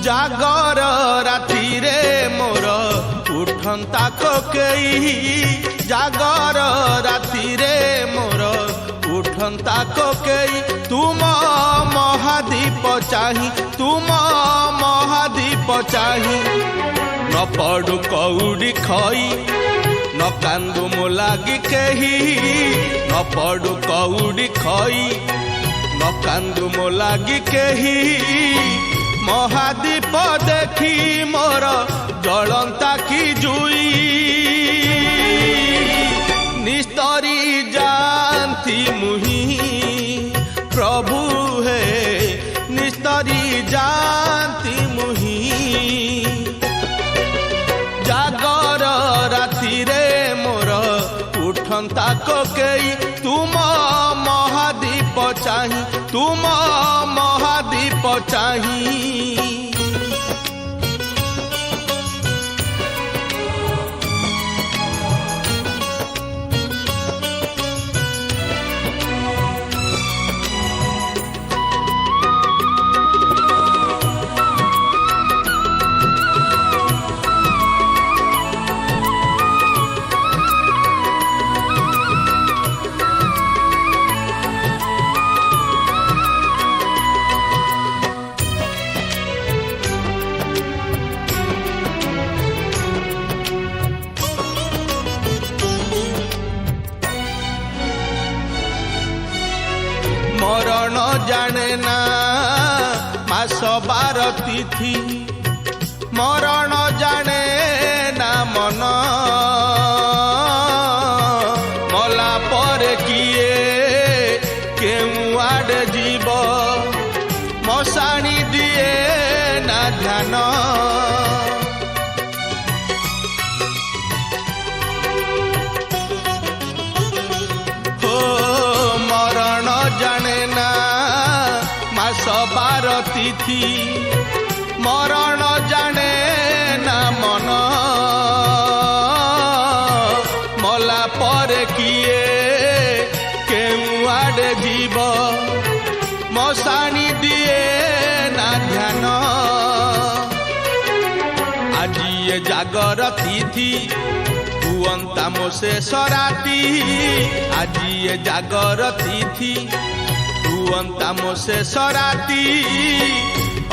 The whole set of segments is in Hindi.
जागर राति रे मोर उठंता कोकेई जागर राति रे मोर उठंता कोकेई तुम महादीप चाही तुम महादीप चाही न पड़ू कौड़ी खई न कांदू मो लागी केही न पड़ू कौड़ी खई न कांदू मो लागी केही महादीप देखी मोर जलंता की जुई निस्तरी जानती मुही प्रभु है निस्तरी जानती मुही जागर राति रे मोर उठंता कोकेई तुम महादीप चाही तुम महादीप चाही मरण जाने ना मास बार तिथि मरण जाने ना मन मला पर किए केउ आड़े जीव मशाणी दिए ना ध्यान जाने ना मास बार तिथि मरण जाने ना मन मला पर किए केउ आड़े जीव मशाणी दिए ना ध्यान आज ये जागर तिथि हुअंता मो शेष राति आज ये जागर तिथि हुअंता मो शेष राति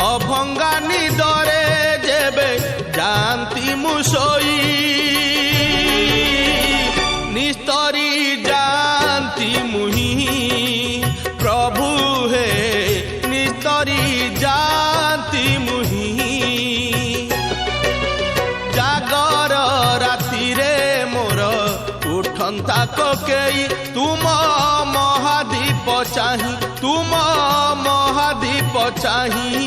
अभंगा निदरे जेबे जानती मु सोई निस्तरी जानती मुही प्रभु है निस्तरी जानती मुही जागर राति रे मोर उठंता कोकेई तुम महादीप चाही तुम महादीप चाही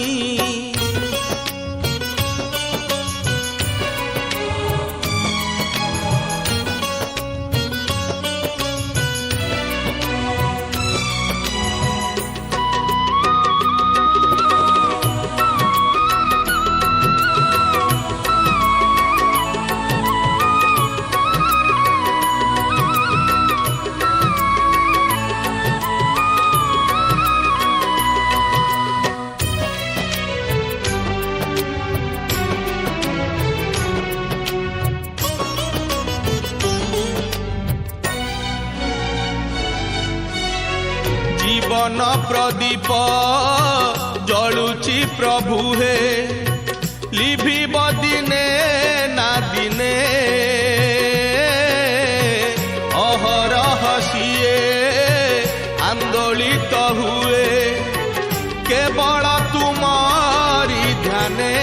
जीवन प्रदीप जलुची प्रभु हे लिभिब दिने ना दिने अहरह सिए आंदोलित हुए केवल तुमारी ध्याने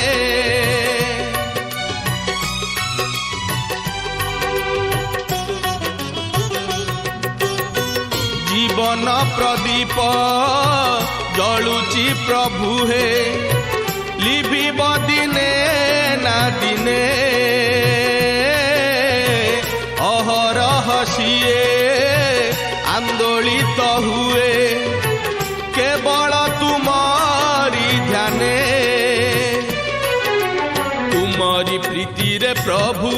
जीवन प्रदीप जलुची प्रभु हे लिभिब दिने ना दिने अहरह सिए आंदोलित हुए केवल तुमारी ध्याने तुमारी प्रीति रे प्रभु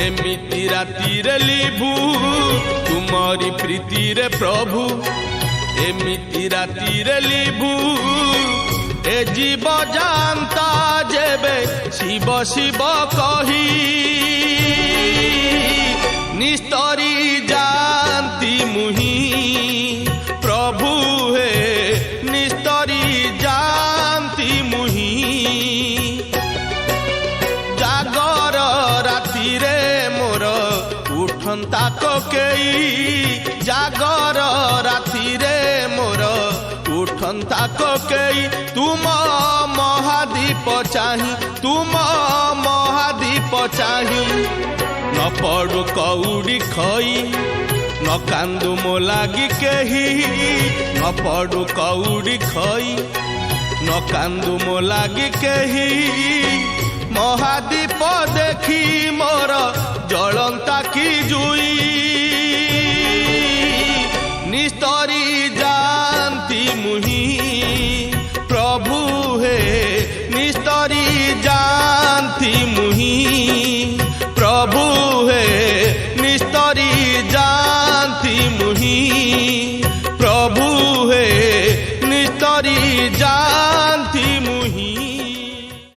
एमिति राति रे लिभु तुमारी प्रीति रे प्रभु एमिति राति रे लिभु ए जीव जानता जेबे शिव शिव कही निस्तरी जानती मुही प्रभु हे निस्तरी जानती मुही जागर राति रे मोर उठंता ककेई जागर राति रे मोर उठंता ककेई तुम महादीप चाही तुम महादीप चाही न पड़ू कौड़ी खई न कांदू मो लागी केही न पड़ू कौड़ी खई न कांदू मो लागी केही महादीप देखी मोर जलंता की जुई